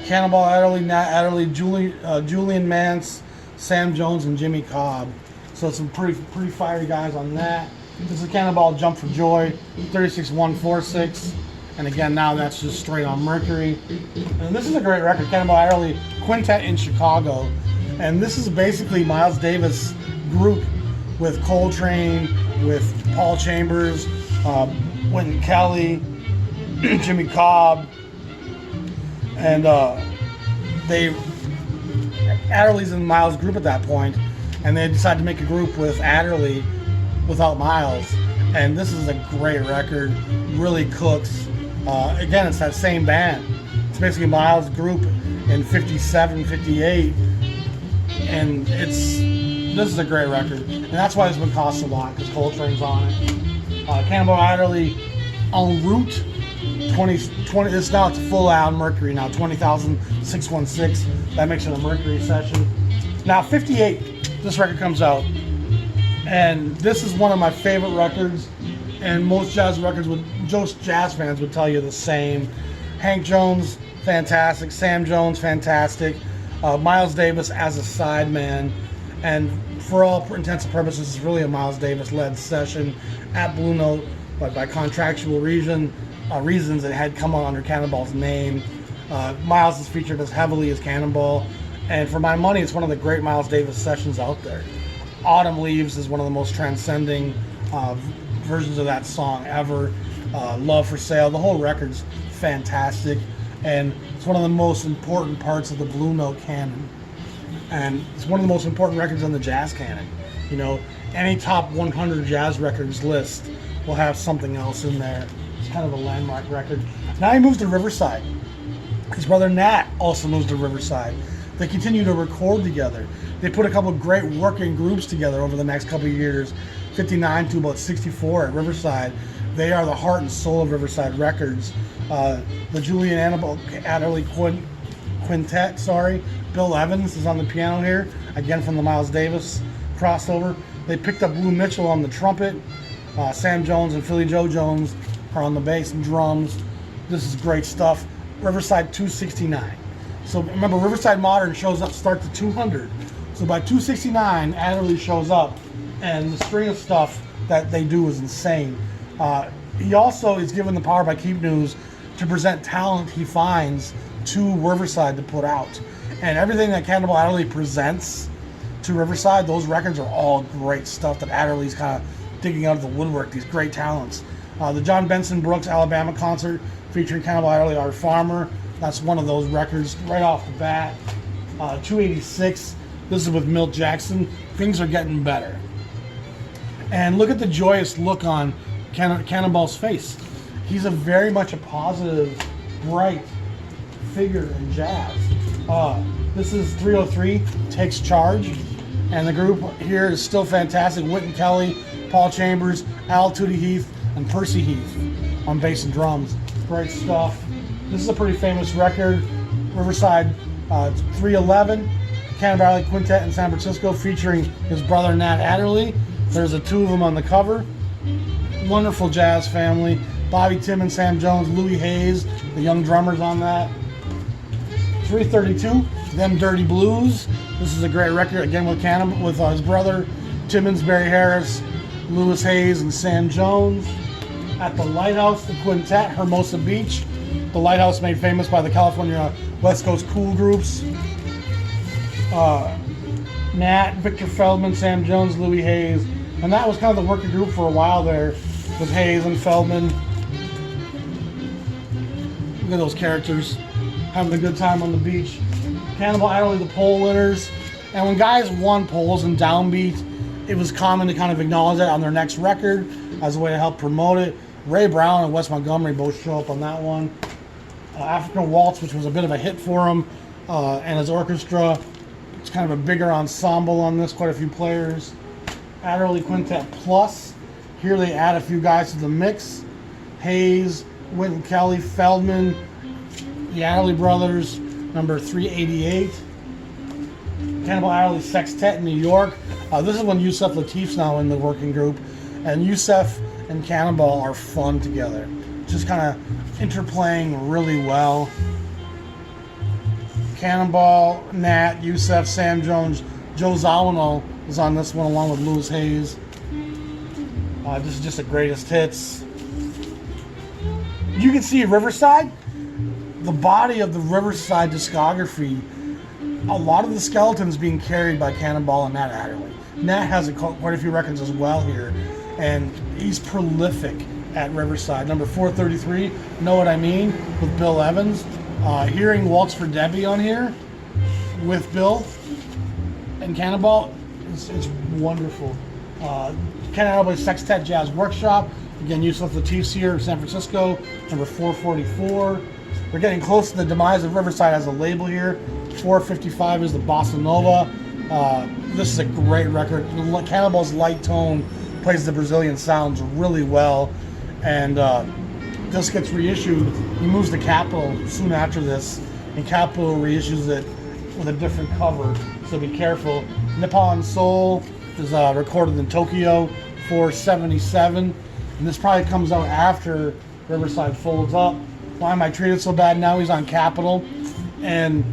Cannonball Adderley, Nat Adderley, Julian Mance, Sam Jones, and Jimmy Cobb. So some pretty fiery guys on that. This is Cannonball Jump for Joy, 36146. And again, now that's just straight on Mercury. And this is a great record, Cannonball Adderley Quintet in Chicago. And this is basically Miles Davis group with Coltrane, with Paul Chambers, Wynton Kelly, Jimmy Cobb, and Adderley's in Miles' group at that point, and they decided to make a group with Adderley without Miles. And this is a great record, really cooks. Again, it's that same band. It's basically Miles' group in 57, 58, and this is a great record. And that's why this one costs a lot, because Coltrane's on it. Cannonball Adderley en route. 20, it's now it's a full out Mercury now, 20,616. That makes it a Mercury session. Now 58, this record comes out, and this is one of my favorite records, and most jazz fans would tell you the same. Hank Jones, fantastic. Sam Jones, fantastic. Miles Davis as a sideman, and for all intents and purposes, it's really a Miles Davis led session at Blue Note, but by contractual reasons it had come on under Cannonball's name. Miles is featured as heavily as Cannonball, and for my money, it's one of the great Miles Davis sessions out there. Autumn Leaves is one of the most transcending versions of that song ever. Love for Sale, the whole record's fantastic, and it's one of the most important parts of the Blue Note canon, and it's one of the most important records in the jazz canon. You know, any top 100 jazz records list will have something else in there. It's kind of a landmark record. Now he moves to Riverside. His brother Nat also moves to Riverside. They continue to record together. They put a couple of great working groups together over the next couple of years, 59 to about 64 at Riverside. They are the heart and soul of Riverside Records. The Julian Adderley Quintet, Bill Evans is on the piano here, again from the Miles Davis crossover. They picked up Lou Mitchell on the trumpet. Sam Jones and Philly Joe Jones are on the bass and drums. This is great stuff. Riverside 269. So remember, Riverside Modern starts at 200. So by 269, Adderley shows up, and the string of stuff that they do is insane. He also is given the power by Keep News to present talent he finds to Riverside to put out. And everything that Cannonball Adderley presents to Riverside, those records are all great stuff that Adderley's kind of digging out of the woodwork, these great talents. The John Benson Brooks Alabama concert featuring Cannonball Adderley, Art Farmer, that's one of those records right off the bat. 286, this is with Milt Jackson. Things are getting better. And look at the joyous look on Cannonball's face. He's very much a positive, bright figure in jazz. This is 303, Takes Charge. And the group here is still fantastic. Wynton Kelly, Paul Chambers, Al Tootie Heath, and Percy Heath on bass and drums. Great stuff. This is a pretty famous record. Riverside 311, Cannonball Adderley Quintet in San Francisco, featuring his brother Nat Adderley. There's the two of them on the cover. Wonderful jazz family. Bobby Timmons, Sam Jones, Louis Hayes, the young drummers on that. 332, Them Dirty Blues. This is a great record, again with his brother Timmons, Barry Harris, Louis Hayes, and Sam Jones. At the Lighthouse, the Quintet, Hermosa Beach. The Lighthouse made famous by the California West Coast cool groups. Nat, Victor Feldman, Sam Jones, Louis Hayes. And that was kind of the working group for a while there with Hayes and Feldman. Look at those characters having a good time on the beach. Cannonball Adderley, the pole winners. And when guys won poles and downbeat, it was common to kind of acknowledge that on their next record as a way to help promote it. Ray Brown and Wes Montgomery both show up on that one. African Waltz, which was a bit of a hit for him, and his orchestra. It's kind of a bigger ensemble on this, quite a few players. Adderley Quintet Plus. Here they add a few guys to the mix. Hayes, Winton Kelly, Feldman, the Adderley brothers, number 388. Cannonball Adderley Sextet in New York. This is when Yusef Latif's now in the working group. And Yusef and Cannonball are fun together. Just kind of interplaying really well. Cannonball, Nat, Yusef, Sam Jones, Joe Zawinul is on this one along with Louis Hayes. This is just the greatest hits. You can see Riverside, the body of the Riverside discography, a lot of the skeletons being carried by Cannonball and Nat Adderley. Nat has quite a few records as well here, and he's prolific at Riverside. Number 433, Know What I Mean, with Bill Evans. Hearing Waltz for Debbie on here with Bill and Cannonball, it's wonderful. Cannonball Sextet Jazz Workshop, again, Yusef Latif's here in San Francisco, number 444. We're getting close to the demise of Riverside as a label here. 455 is the Bossa Nova. This is a great record. Cannonball's light tone plays the Brazilian sounds really well, and this gets reissued. He moves to Capitol soon after this, and Capitol reissues it with a different cover, so be careful. Nippon Soul is recorded in Tokyo, 477, and this probably comes out after Riverside folds up. Why Am I Treated So Bad? Now he's on Capitol, and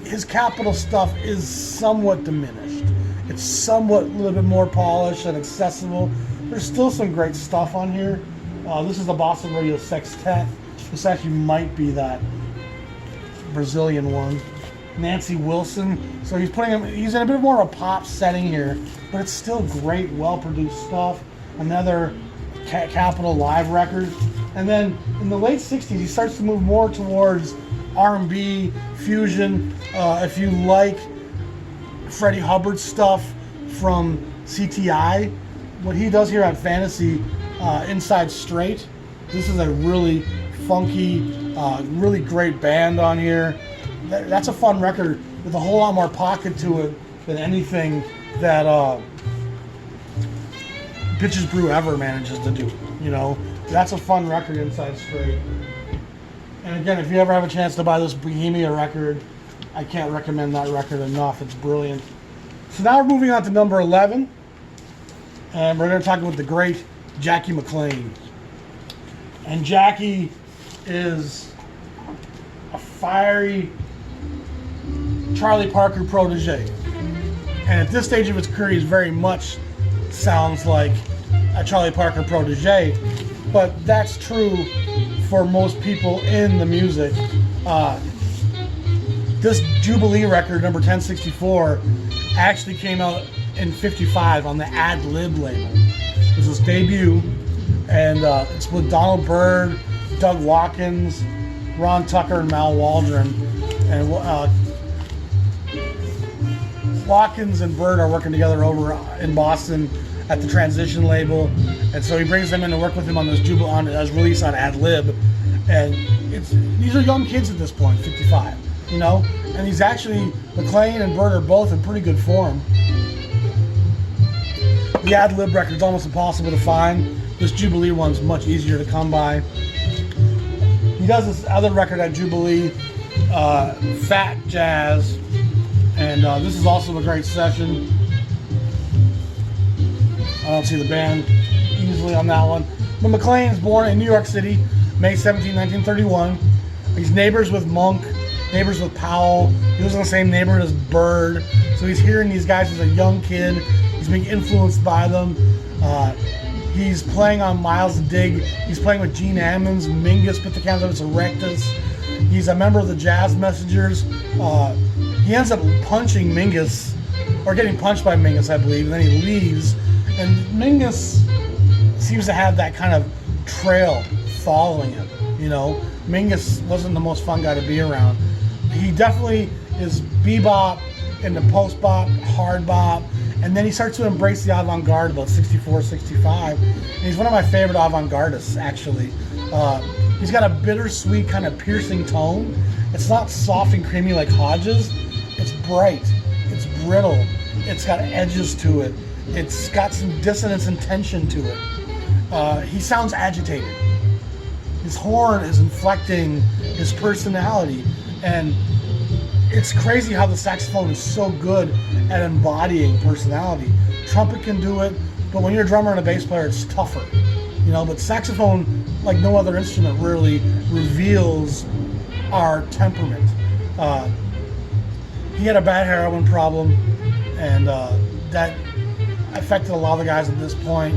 his Capitol stuff is somewhat diminished. It's somewhat a little bit more polished and accessible. There's still some great stuff on here. This is the Boston Radio Sextet. This actually might be that Brazilian one. Nancy Wilson. So he's in a bit more of a pop setting here, but it's still great, well-produced stuff. Another Capitol live record. And then in the late 60s, he starts to move more towards R&B, fusion. If you like Freddie Hubbard stuff from CTI, what he does here on Fantasy, Inside Straight, this is a really funky, really great band on here. That's a fun record with a whole lot more pocket to it than anything that Bitches Brew ever manages to do. You know, that's a fun record, Inside Straight. And again, if you ever have a chance to buy this Bohemia record, I can't recommend that record enough. It's brilliant. So now we're moving on to number 11, and we're going to talk about the great Jackie McLean. And Jackie is a fiery Charlie Parker protege. And at this stage of his career, he's very much sounds like a Charlie Parker protege. But that's true for most people in the music. This Jubilee record, number 1064, actually came out in '55 on the Ad Lib label. It was his debut, and it's with Donald Byrd, Doug Watkins, Ron Tucker, and Mal Waldron. And Watkins and Byrd are working together over in Boston at the Transition label, and so he brings them in to work with him on this Jubilee as release on Ad Lib. And these are young kids at this point, 55, you know. And he's actually, McLean and Byrd are both in pretty good form. The Ad Lib record's almost impossible to find. This Jubilee one's much easier to come by. He does this other record at Jubilee, Fat Jazz, and this is also a great session. I don't see the band easily on that one. But McLean is born in New York City, May 17, 1931. He's neighbors with Monk, neighbors with Powell. He lives in the same neighborhood as Byrd. So he's hearing these guys as a young kid. He's being influenced by them. He's playing on Miles the Dig. He's playing with Gene Ammons, Mingus, Pithecanthropus erectus. He's a member of the Jazz Messengers. He ends up punching Mingus, or getting punched by Mingus, I believe, and then he leaves. And Mingus seems to have that kind of trail following him, you know. Mingus wasn't the most fun guy to be around. He definitely is bebop into post-bop, hard bop, and then he starts to embrace the avant-garde about 64, 65. And he's one of my favorite avant-gardists, actually. He's got a bittersweet kind of piercing tone. It's not soft and creamy like Hodges. It's bright. It's brittle. It's got edges to it. It's got some dissonance and tension to it. He sounds agitated. His horn is inflecting his personality, and it's crazy how the saxophone is so good at embodying personality. Trumpet can do it, but when you're a drummer and a bass player, it's tougher. You know, but saxophone, like no other instrument, really reveals our temperament. He had a bad heroin problem, and that affected a lot of the guys at this point.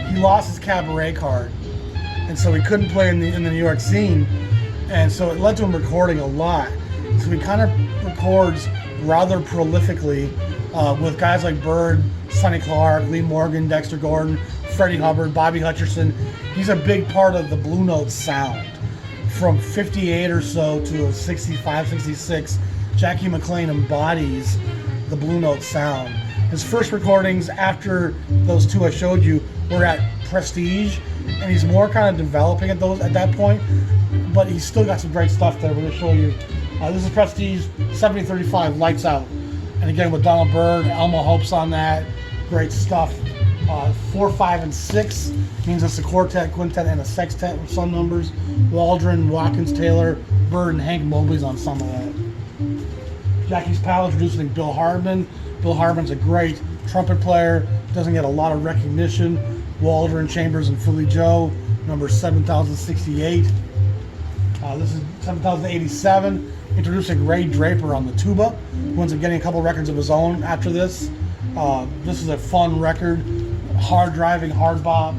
He lost his cabaret card, and so he couldn't play in the New York scene, and so it led to him recording a lot. So he kind of records rather prolifically with guys like Bird, Sonny Clark, Lee Morgan, Dexter Gordon, Freddie Hubbard, Bobby Hutcherson. He's a big part of the Blue Note sound. From 58 or so to 65, 66, Jackie McLean embodies the Blue Note sound. His first recordings after those two I showed you were at Prestige, and he's more kind of developing at that point, but he's still got some great stuff there. We're going to show you. This is Prestige 7035, Lights Out. And again, with Donald Byrd, Elmo Hope's on that. Great stuff. 4, 5, and 6 means it's a quartet, quintet, and a sextet with some numbers. Waldron, Watkins, Taylor, Byrd, and Hank Mobley's on some of that. Jackie's Pal introducing Bill Hardman. Bill Hardman's a great trumpet player, doesn't get a lot of recognition. Waldron, Chambers, and Philly Joe, number 7068. This is 7087, introducing Ray Draper on the tuba, who ends up getting a couple records of his own after this. This is a fun record, hard driving, hard bop.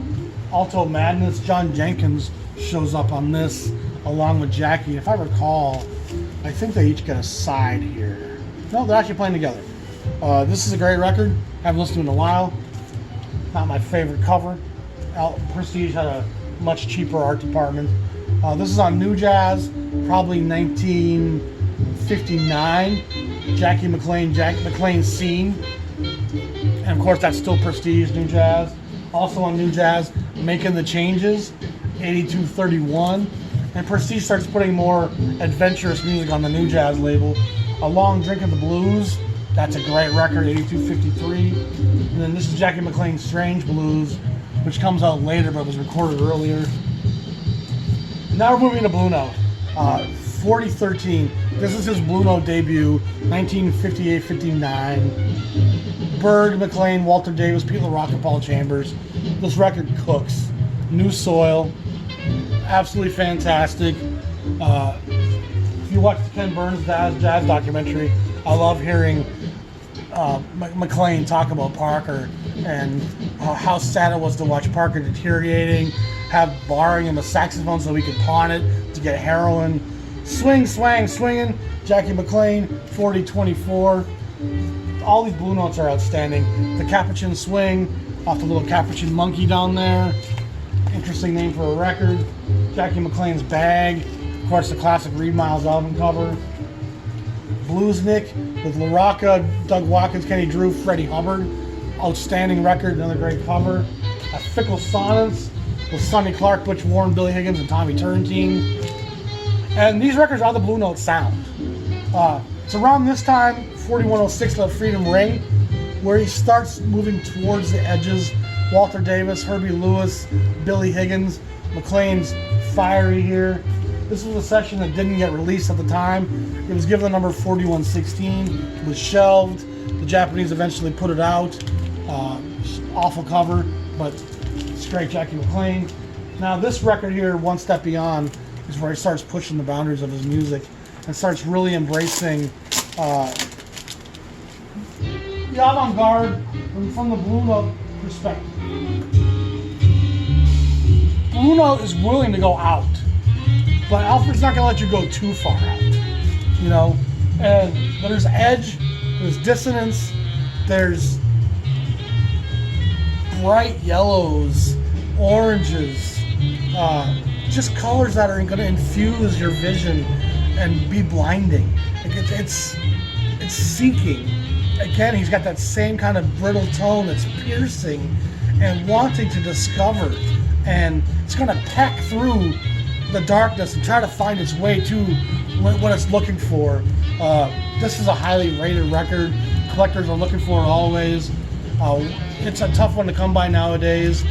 Alto Madness, John Jenkins shows up on this along with Jackie. If I recall, I think they each get a side here. No, they're actually playing together. This is a great record. Haven't listened to it in a while. Not my favorite cover. Prestige had a much cheaper art department. This is on New Jazz, probably 1959. Jackie McLean, Jack McLean's Scene. And of course, that's still Prestige, New Jazz. Also on New Jazz, Making the Changes, 8231. And Prestige starts putting more adventurous music on the New Jazz label. A Long Drink of the Blues, that's a great record, 8253. And then this is Jackie McLean's Strange Blues, which comes out later but was recorded earlier. Now we're moving to Blue Note. 4013. This is his Blue Note debut, 1958-59. Bird, McLean, Walter Davis, Pete LaRocque, and Paul Chambers. This record cooks. New Soil. Absolutely fantastic. If you watch the Ken Burns jazz documentary, I love hearing McLean talk about Parker and how sad it was to watch Parker deteriorating, borrowing him a saxophone so he could pawn it to get heroin. Swing, swang, swinging. Jackie McLean, 4024. All these Blue Notes are outstanding. The Capuchin Swing, off the little Capuchin monkey down there. Interesting name for a record. Jackie McLean's Bag. Of course, the classic Reed Miles album cover. Bluesnik with LaRocca, Doug Watkins, Kenny Drew, Freddie Hubbard. Outstanding record, another great cover. A Fickle Sonnets with Sonny Clark, Butch Warren, Billy Higgins, and Tommy Turntine. And these records are the Blue Note sound. It's around this time, 4106, The Freedom Ring, where he starts moving towards the edges. Walter Davis, Herbie Lewis, Billy Higgins, McLean's fiery here. This was a session that didn't get released at the time. It was given the number 4116. It was shelved. The Japanese eventually put it out. Awful cover, but straight Jackie McLean. Now this record here, One Step Beyond, is where he starts pushing the boundaries of his music and starts really embracing the avant-garde from the Blue Note perspective. Blue Note is willing to go out, but Alfred's not going to let you go too far out, you know. And there's edge, there's dissonance, there's bright yellows, oranges, just colors that are going to infuse your vision and be blinding. Like it's seeking. Again, he's got that same kind of brittle tone that's piercing and wanting to discover, and it's going to peck through the darkness and try to find its way to what it's looking for. This is a highly rated record. Collectors are looking for it always. It's a tough one to come by nowadays.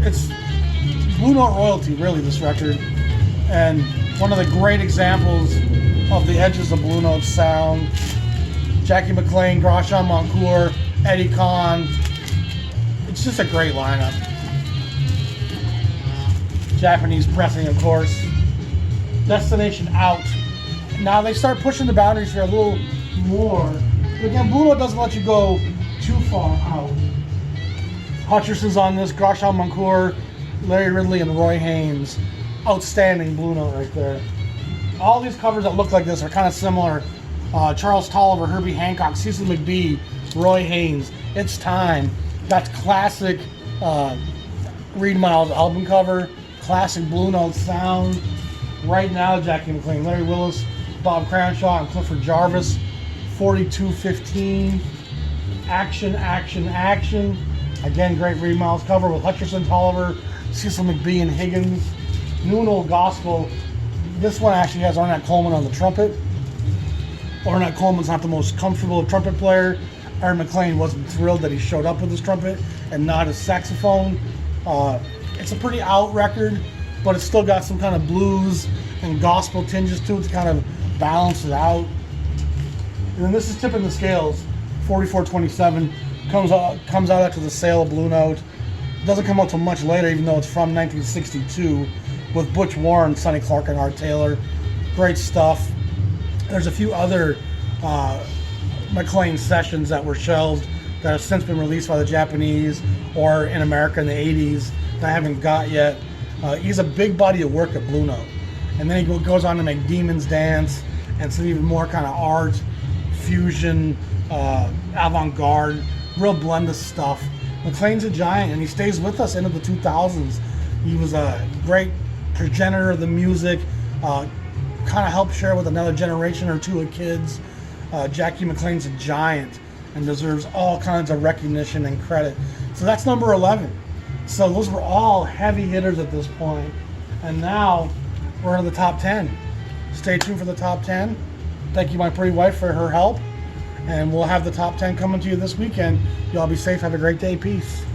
It's Blue Note royalty, really, this record. And one of the great examples of the edges of Blue Note sound. Jackie McLean, Grosjean Moncourt, Eddie Kahn. It's just a great lineup. Japanese pressing, of course. Destination Out. Now they start pushing the boundaries here a little more. But again, Blue Note doesn't let you go too far out. Hutcherson's on this, Grosjean Moncourt, Larry Ridley, and Roy Haynes. Outstanding Blue Note right there. All these covers that look like this are kind of similar. Charles Tolliver, Herbie Hancock, Cecil McBee, Roy Haynes. It's Time. That's classic Reed Miles album cover. Classic Blue Note sound. Right Now, Jackie McLean, Larry Willis, Bob Cranshaw, and Clifford Jarvis. 4215. Action, Action, Action. Again, great Reed Miles cover with Hutcherson, Tolliver, Cecil McBee, and Higgins. New and Old Gospel. This one actually has Ornette Coleman on the trumpet. Ornette Coleman's not the most comfortable trumpet player. Aaron McLean wasn't thrilled that he showed up with his trumpet and not his saxophone. It's a pretty out record, but it's still got some kind of blues and gospel tinges to it to kind of balance it out. And then this is Tipping the Scales, 4427. Comes out after the sale of Blue Note. Doesn't come out till much later, even though it's from 1962, with Butch Warren, Sonny Clark, and Art Taylor. Great stuff. There's a few other McLean sessions that were shelved that have since been released by the Japanese or in America in the 80s that I haven't got yet. He's a big body of work at Blue Note. And then he goes on to make Demons Dance and some even more kind of art, fusion, avant-garde, real blend of stuff. McLean's a giant, and he stays with us into the 2000s. He was a great progenitor of the music, kind of helped share with another generation or two of kids. Jackie McLean's a giant and deserves all kinds of recognition and credit. So that's number 11. So those were all heavy hitters at this point. And now we're in the top 10. Stay tuned for the top 10. Thank you, my pretty wife, for her help. And we'll have the top 10 coming to you this weekend. You all be safe. Have a great day. Peace.